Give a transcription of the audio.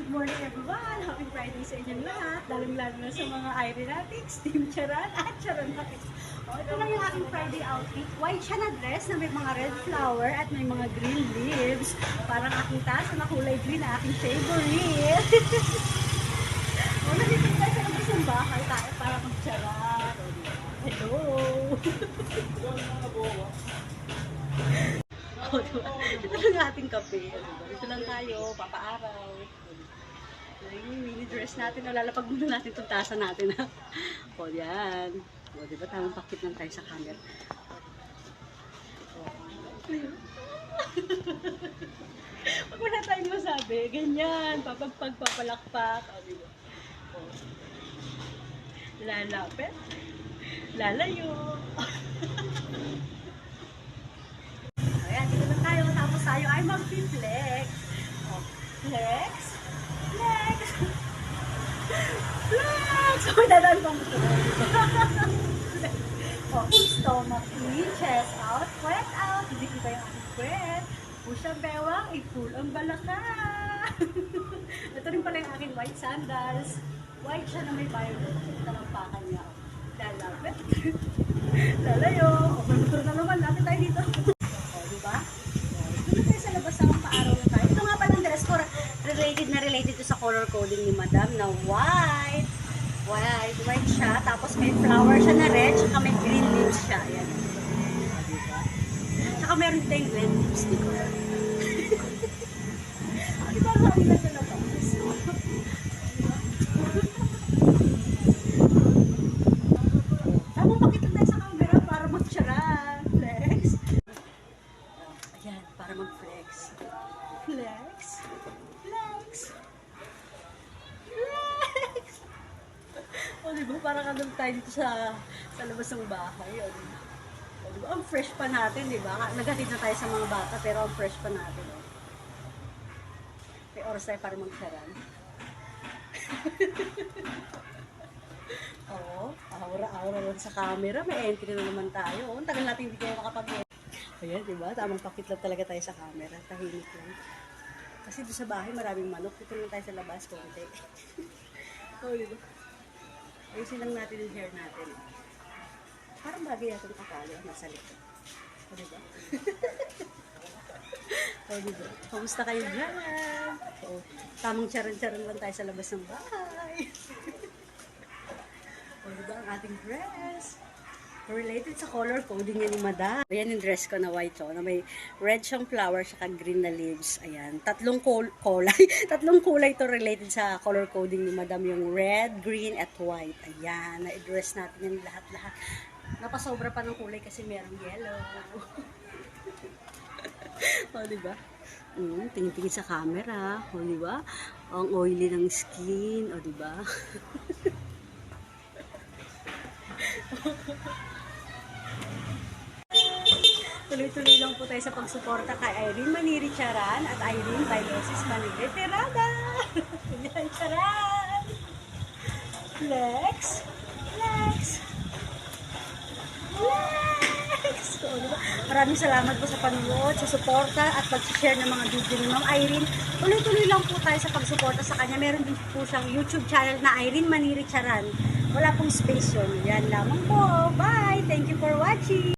Good morning everyone! Happy Friday sa inyong lahat. Lalong-lalo na sa mga aeronautics, Team Charan at Charanatics. Ito lang yung aking Friday outfit. White siya na dress na may mga red flower at may mga green leaves. Parang aking tasa na kulay green na aking favorite. Nandito tayo sa labas ng bahay tayo para mag-charan. Hello! Ito lang ating kape. Dito lang tayo, papaaraw. Yung mini dress natin, lalapag muna natin itong tasa natin. O, yan. O, diba tamang pakit lang tayo sa camera. Pag wala tayong masabi, ganyan, papagpagpapalakpak. O, diba? O. Lalapit. Lalayo. Ayan, dito lang tayo. Tapos tayo ay mag-flex. O, flex. Flex! Flex! O, dadaan pang ito. O, stomach in, chest out, sweat out. Hindi kita yung aking sweat. Push ang bewang, i-pull ang balakang. Ito rin pala yung aking white sandals. White siya na may violet. Ito lang pakan niya. Lalapit. Lalayo. O, may motor na naman. Lapit tayo dito. O, diba? Doon tayo sa labas ng paaraw na tayo. Ito nga palang dress ko. Related to sa color coding ni Madam na white. White siya. Tapos may flower siya na red. Tsaka may green leaves siya. Ayan. Diba? Tsaka meron tayong red lipstick ko. Diba nga nila sa labas? Tamang pakita tayo sa camera para mag-charan. Flex. Ayan, para mag-flex. Flex. Flex. Flex. O, diba? Parang kagam tayo dito sa labas ng bahay. O, diba? O, diba? Ang fresh pa natin, diba? Naghatid na tayo sa mga bata, pero ang fresh pa natin. O. May oras tayo para mag-charan. Oo, aura-aura lang sa camera. May entry na naman tayo. Ang tagal natin hindi kayo makapag-entry. Ayan, diba? Tamang pakit lang talaga tayo sa camera. Tahimik lang. Kasi doon sa bahay maraming manok. Dito lang tayo sa labas. Konti. Oo, diba? Ayusin lang natin yung hair natin. Parang bagay natin kakali. Nasa likod. O, diba? O, diba? Kamusta kayo dyan? O, tamang charan-charan lang tayo sa labas ng bahay. O, diba? Ang ating dress. Related sa color coding niya ni Madam. Ayan yung dress ko na white, na may red siyang flower, saka green na leaves. Ayan. Tatlong kulay to related sa color coding ni Madam. Yung red, green, at white. Ayan. Na-dress natin yung lahat-lahat. Napasobra pa ng kulay kasi merong yellow. O, diba? Tingin-tingin sa camera. O, diba? Ang oily ng skin. O, diba? Tuloy-tuloy lang po tayo sa pagsuporta kay Irene Maniri Charan at Irene Bailosis Maniri Tirada. Yan, charan! Flex! Flex! Flex! So, diba? Maraming salamat po sa panonood, sa suporta at pag-share ng mga video ni Ma'am Irene. Tuloy-tuloy lang po tayo sa pagsuporta sa kanya. Meron din po siyang YouTube channel na Irene Maniri Charan. Wala pong space yun. Yan lamang po. Bye! Thank you for watching!